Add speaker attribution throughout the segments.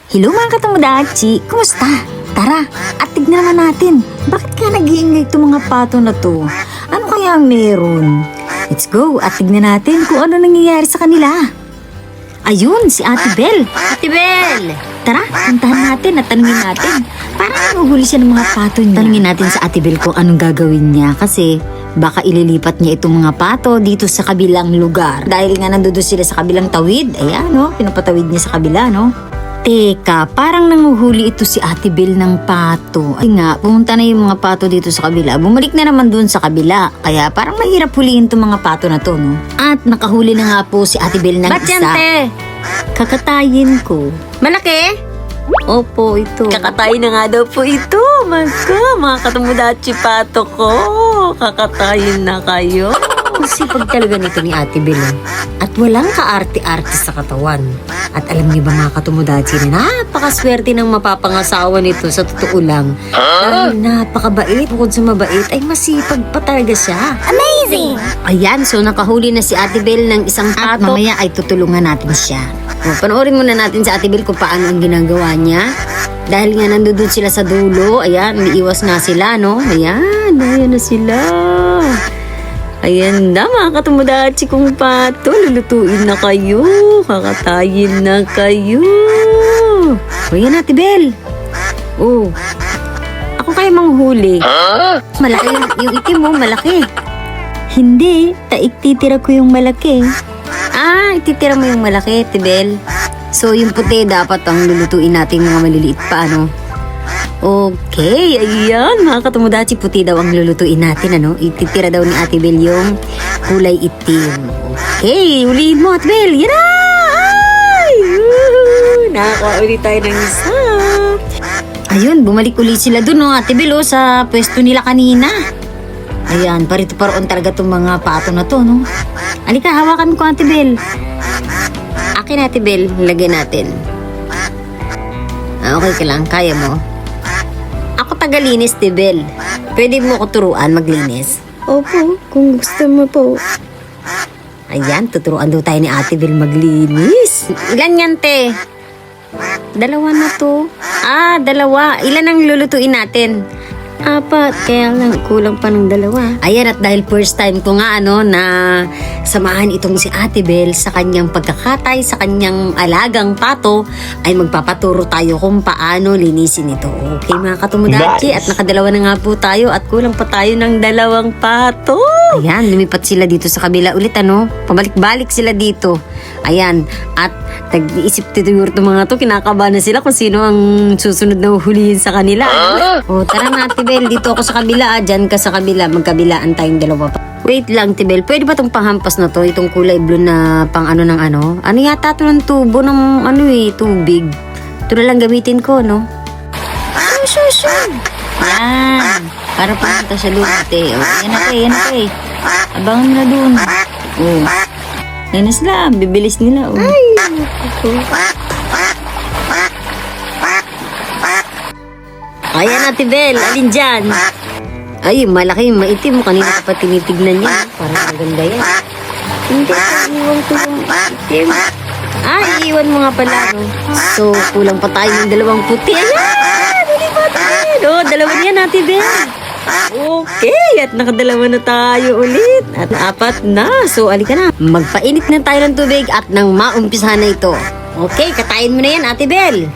Speaker 1: Hello mga katomodachi, kumusta? Tara, at tignan naman natin. Bakit ka nag-iingay itong mga pato na to? Ano kaya ang meron? Let's go at tignan natin kung ano nangyayari sa kanila. Ayun, si Ate Belle. Ate Belle! Tara, puntahan natin at tanungin natin. Parang nahuhuli siya ng mga pato niya. Tanungin natin sa Ate Belle kung anong gagawin niya kasi baka ililipat niya itong mga pato dito sa kabilang lugar. Dahil nga nandoon sila sa kabilang tawid. Ayan, no? Pinapatawid niya sa kabila, no? Teka, parang nanguhuli ito si Ate Belle ng pato. Ay nga, pumunta na yung mga pato dito sa kabila. Bumalik na naman dun sa kabila. Kaya parang mahirap huliin itong mga pato na to, no? At nakahuli na nga po si Ate Belle ng
Speaker 2: Ba't yan,
Speaker 1: isa.
Speaker 2: te?
Speaker 1: Kakatayin ko.
Speaker 2: Malaki?
Speaker 1: Opo, ito.
Speaker 2: Kakatayin na nga daw po ito. Mga katomodachi pato ko. Kakatayin na kayo.
Speaker 1: Sipag talaga nito ni Ate Belle. At walang kaarte-arte sa katawan. At alam niyo ba mga katomodachi na napakaswerte ng mapapangasawa nito sa totoo lang. Dahil napakabait. Bukod sa mabait ay masipag pa talaga siya.
Speaker 2: Amazing!
Speaker 1: Ayan, so nakahuli na si Ate Belle ng isang pato. At mamaya ay tutulungan natin siya. O, panoorin muna natin sa Ate Belle kung paano ang ginagawa niya. Dahil nga nandun sila sa dulo. Ayan, umiiwas nga sila, no? Ayan, ayan na sila. Ayan na mga katomodachi kong pato. Lulutuin na kayo. Kakatayin na kayo. O yan Ate Belle. Oh. Ako kayo manghuli. Malaki yung itim mo, malaki. Hindi, titira ko yung malaki. Ititira mo yung malaki, Ate Belle. So yung puti dapat ang lulutuin natin mga maliliit pa, ano? Okay, ayan mga katomodachi, puti daw ang lulutuin natin, ano? Ititira daw ni Ate Belle yung kulay itim. Okay, ulihin mo Ate Belle, yan na! Ay! Nakakauli tayo ng isa. Ayun, bumalik ulit sila dun, no, Ate Belle, sa pwesto nila kanina. Ayan, parito paroon talaga itong mga pato na to, no? Alika, hawakan ko Ate Belle. Akin Ate Belle, lagyan natin. Okay ka lang, kaya mo? Ako tagalinis, Ate Belle. Pwede mo ko turuan maglinis?
Speaker 2: Opo, kung gusto mo po.
Speaker 1: Ayan, tuturuan daw tayo ni Ate Belle maglinis. Ilan yan, te? Dalawa na to. Dalawa. Ilan ang lulutuin natin?
Speaker 2: 4, kaya lang kulang pa ng 2.
Speaker 1: Ayan, at dahil first time ko nga na samahan itong si Ate Belle sa kanyang pagkakatay, sa kanyang alagang pato, ay magpapaturo tayo kung paano linisin ito. Okay mga katomodachi,
Speaker 3: Nice.
Speaker 1: at nakadalawa na nga po tayo at kulang pa tayo ng 2 pato. Ayan, lumipat sila dito sa kabila ulit, ano? Pabalik-balik sila dito. Ayan, at nag-iisip siguro itong mga to, kinakabahan na sila kung sino ang susunod na huhulihin sa kanila. O, tara na Ate Belle, dito ako sa kabila, dyan ka sa kabila, magkabilaan tayong 2 pa. Wait lang Ate Belle, pwede ba itong panghampas na to, itong kulay blue na pang ano ng ano? Ano yata ito ng tubo ng tubig? Ito na lang gamitin ko, no? Yan, para pumunta sa lute. O, yan na te. Abangan mo na dun. O, yan na sila, bibilis nila. O. Ayan Ate Belle, alin dyan? Ay, malaki, maitim mo. Kanina ka pa tinitignan niya. Parang maganda yan.
Speaker 2: Hindi, iwan ko yung itim.
Speaker 1: Iiwan mo nga pala. No? So, kulang pa tayo ng 2 puti. Ayan! Huli pa tayo. 2 niyan Ate Belle. Okay, at nakadalawa na tayo ulit. At 4 na. So, alika na. Magpainit na tayo ng tubig at nang maumpisahan na ito. Okay, katayin mo na yan Ate Belle.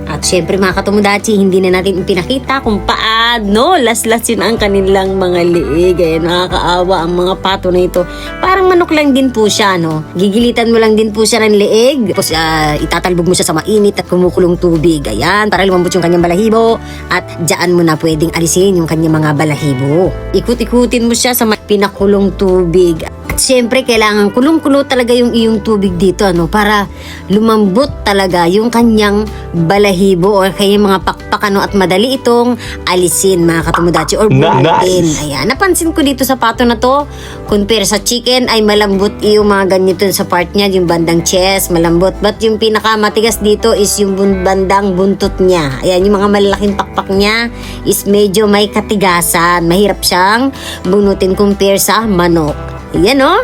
Speaker 1: At syempre mga katomodachi, hindi na natin ipinakita kung paano laslasin ang kanilang mga liig. Ayan, nakakaawa ang mga pato na ito. Parang manok lang din po siya, no? Gigilitan mo lang din po siya ng liig. Tapos itatalbog mo siya sa mainit at kumukulong tubig. Ayan, para lumambot yung kanyang balahibo. At dyan mo na pwedeng alisin yung kanyang mga balahibo. Ikut-ikutin mo siya sa pinakulong tubig. Siyempre, kailangan kulong-kulo talaga yung iyong tubig dito, ano, para lumambot talaga yung kanyang balahibo o kanyang mga pakpak, ano, at madali itong alisin, mga katomodachi, or bunutin.
Speaker 3: Nice.
Speaker 1: Ayan, napansin ko dito sa pato na to, compare sa chicken, ay malambot yung mga ganito sa part niya, yung bandang chest, malambot. But yung pinakamatigas dito is yung bandang buntot niya. Ayan, yung mga malalaking pakpak niya is medyo may katigasan. Mahirap siyang bunutin compare sa manok. Ayan, oh.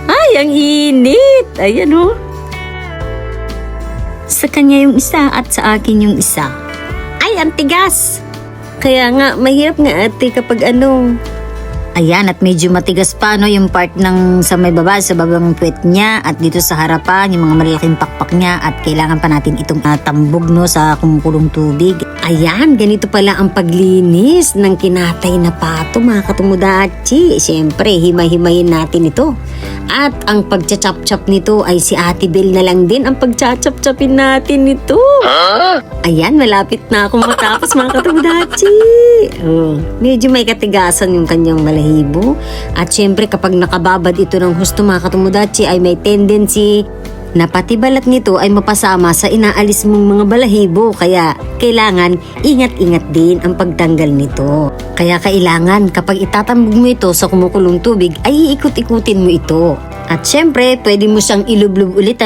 Speaker 1: Ay, ang init. Ayan, oh.
Speaker 2: Sa kanya yung isa at sa akin yung isa. Ay, ang tigas!
Speaker 1: Kaya nga, mahirap nga ate kapag ano.
Speaker 2: Ayan, at medyo matigas pa no, yung part ng sa may baba, sa babang puwet niya at dito sa harapan, yung mga malalaking pakpak niya at kailangan pa natin itong tambog no, sa kumukulong tubig.
Speaker 1: Ayan, ganito pala ang paglinis ng kinatay na pato mga katumudachi. Siyempre, himay-himayin natin ito. At ang pagcha-chop-chop nito ay si Ate Bel na lang din ang pagcha-chop-chopin natin nito. Ayan, malapit na akong matapos mga katumudachi. Oh, medyo may katigasan yung kanyang balahibo. At syempre kapag nakababad ito ng husto mga katumudachi ay may tendency na pati balat nito ay mapasama sa inaalis mong mga balahibo. Kaya kailangan ingat-ingat din ang pagtanggal nito. Kaya kailangan kapag itatambog mo ito sa kumukulong tubig ay iikot-ikutin mo ito. At syempre pwede mo siyang ilublob ulit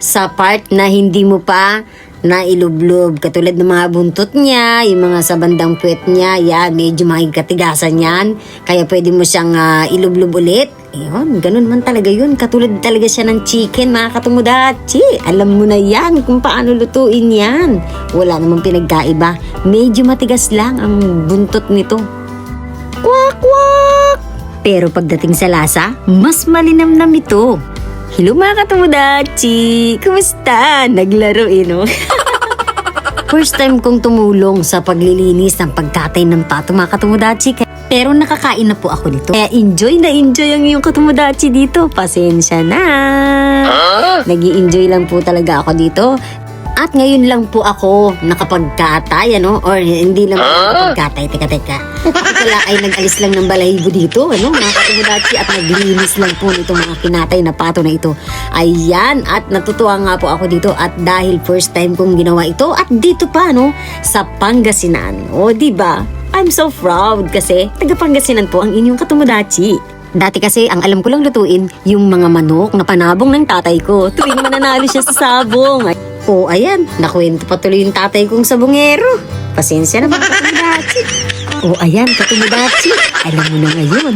Speaker 1: sa part na hindi mo pa na ilublob. Katulad ng mga buntot niya, yung mga sa bandang puwet niya, yan, medyo makikatigasan yan. Kaya pwede mo siyang ilublob ulit. Ayun, ganun man talaga yun. Katulad talaga siya ng chicken, mga katumudachi. Alam mo na yan kung paano lutuin yan. Wala namang pinagkaiba. Medyo matigas lang ang buntot nito. Kwak, kwak! Pero pagdating sa lasa, mas malinamnam ito. Hello mga katumudachi! Kumusta? Naglaro no? First time kong tumulong sa paglilinis ng pagkatay ng pato mga katumudachi. Pero nakakain na po ako dito. Kaya enjoy na enjoy ang iyong katumudachi dito. Pasensya na. Nag-i-enjoy lang po talaga ako dito. At ngayon lang po ako nakapagkatay, or hindi naman nakapagkatay, teka. Ako pala ay nag-alis lang ng balahibo dito, mga katumudachi, at naglinis lang po nitong mga kinatay na pato na ito. Ayan, at natutuwa nga po ako dito at dahil first time kong ginawa ito at dito pa, sa Pangasinan. O, diba? I'm so proud kasi taga Pangasinan po ang inyong katumudachi. Dati kasi ang alam ko lang lutuin yung mga manok na panabong ng tatay ko tuwing mananalo siya sa sabong. O ayan, nakwento pa tuloy yung tatay kong sabongero. Pasensya na mga katumudachi. O ayan, katumudachi, alam mo na ngayon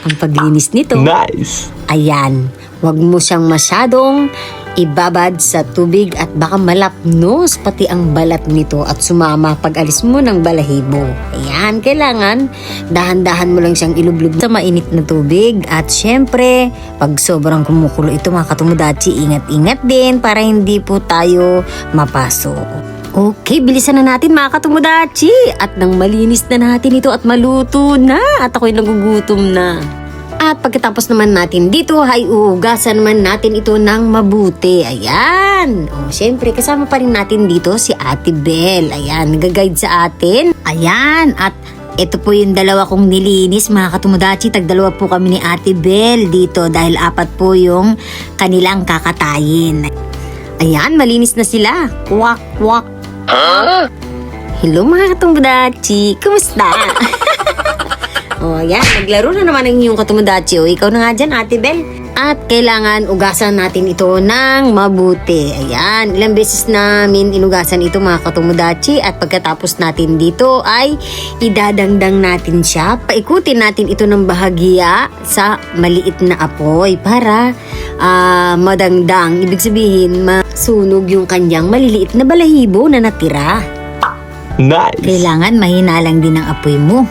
Speaker 1: ang paglinis nito.
Speaker 3: Nice!
Speaker 1: Ayan, wag mo siyang masyadong ibabad sa tubig at baka malapnos pati ang balat nito at sumama pag alis mo ng balahibo. Ayan, kailangan dahan-dahan mo lang siyang ilublob sa mainit na tubig at syempre pag sobrang kumukulo ito mga katumudachi, ingat-ingat din para hindi po tayo mapasok. Okay, bilisan na natin mga katumudachi at nang malinis na natin ito at maluto na at ako'y nagugutom na. At pagkatapos naman natin dito ay uhugasan naman natin ito ng mabuti. Ayan. O, syempre kasama pa rin natin dito si Ate Bel. Ayan, nag-guide sa atin. Ayan, at ito po yung dalawa kong nilinis mga katumudachi. Tagdalawa po kami ni Ate Bel dito dahil 4 po yung kanilang kakatayin. Ayan, malinis na sila. Kwak, kwak. Hello mga katumudachi. Kumusta? O, yan. Naglaro na naman ang inyong katumudachi. O, ikaw na nga dyan, Ate Bel. At kailangan ugasan natin ito ng mabuti. Ayan. Ilang beses namin inugasan ito, mga katumudachi. At pagkatapos natin dito ay idadangdang natin siya. Paikutin natin ito ng bahagya sa maliit na apoy para madangdang. Ibig sabihin, masunog yung kanyang maliliit na balahibo na natira.
Speaker 3: Nice!
Speaker 2: Kailangan mahina lang din ang apoy mo.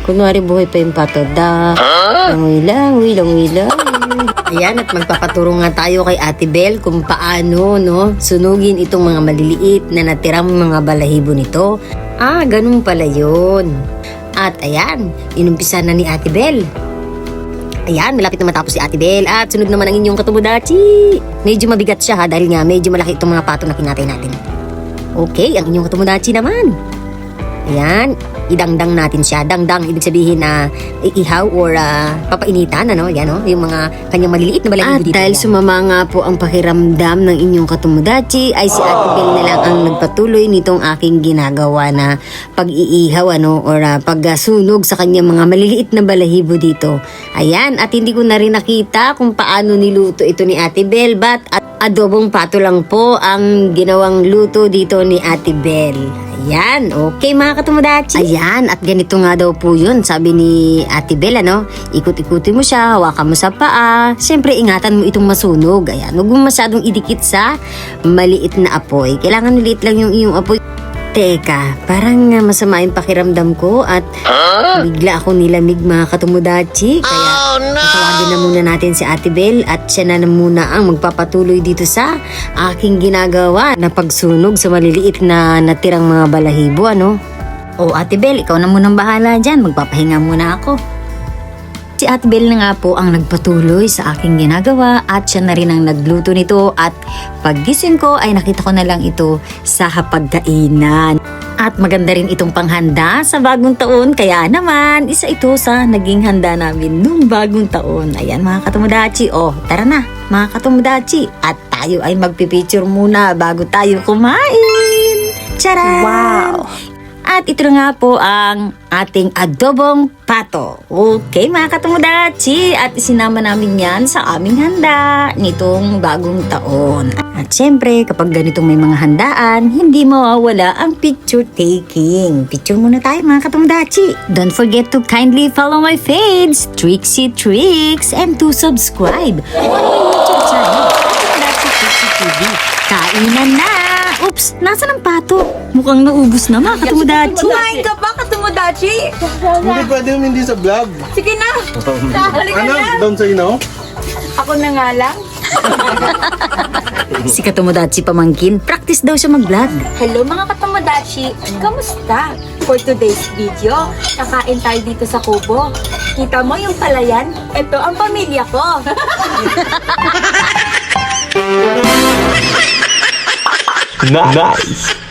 Speaker 1: Kunwari buhay pa yung pato. Langoy lang. Ayan, at magpapaturo nga tayo kay Ate Bel kung paano sunugin itong mga maliliit na natirang mga balahibo nito. Ganun pala yun. At ayan, inumpisa na ni Ate Bel. Ayan, malapit na matapos si Ate Bel. At sunod naman ang inyong katumudachi. Medyo mabigat siya dahil nga medyo malaki itong mga pato na kinatay natin. Okay, ang inyong katumudachi naman. Ayan, idangdang natin siya. Dangdang, ibig sabihin na iihaw or papainitan, yan, yung mga kanyang maliliit na balahibo dito. At dahil sumama nga po ang pakiramdam ng inyong katumudachi, ay si Ate Bel na lang ang nagpatuloy nitong aking ginagawa na pag-iihaw, or pagsunog sa kanyang mga maliliit na balahibo dito. Ayan, at hindi ko na rin nakita kung paano niluto ito ni Ate Bel, but at Adobong pato lang po ang ginawang luto dito ni Ate Bel. Ayan, okay mga katomodachi. Ayan, at ganito nga daw po yun. Sabi ni Ate Bel, ano, ikut-ikutin mo siya, hawakan mo sa paa. Siyempre, ingatan mo itong masunog. Ayan, huwag mo masyadong idikit sa maliit na apoy. Kailangan maliit lang yung iyong apoy. Teka, parang masama yung pakiramdam ko at bigla ako nilamig mga katomodachi. Kaya tawagin na muna natin si Ate Bel at siya na muna ang magpapatuloy dito sa aking ginagawa na pagsunog sa maliliit na natirang mga balahibo, ano?
Speaker 2: O Ate Bel, ikaw na munang bahala dyan. Magpapahinga muna ako. Si Ate Bel na nga po ang nagpatuloy sa aking ginagawa at siya na rin ang nagluto nito at paggising ko ay nakita ko na lang ito sa hapagkainan. At maganda rin itong panghanda sa bagong taon kaya naman isa ito sa naging handa namin nung bagong taon. Ayan mga katomodachi, tara na mga katomodachi at tayo ay magpipicture muna bago tayo kumain. Charan! Wow! At ito nga po ang ating adobong pato. Okay mga katomodachi, at isinama namin yan sa aming handa nitong bagong taon. At syempre, kapag ganitong may mga handaan, hindi mawawala ang picture taking. Picture muna tayo mga katomodachi. Don't forget to kindly follow my page, Trixie Tricks, and to subscribe on my YouTube channel, Katomodachi Trixie TV. Kainan na! Oops, nasa ng pato? Mukhang naubos na mga katomodachi.
Speaker 4: Kumain ka ba, katomodachi?
Speaker 5: Hindi pwede yung hindi sa vlog.
Speaker 4: Sige na. Halika
Speaker 5: Ano?
Speaker 4: na.
Speaker 5: Don't say no?
Speaker 4: Ako na nga lang.
Speaker 2: Si katomodachi pamangkin, practice daw siya mag-vlog.
Speaker 4: Hello mga katomodachi. Kamusta? For today's video, kakain tayo dito sa kubo. Kita mo yung palayan? Ito ang pamilya ko.
Speaker 3: Nice.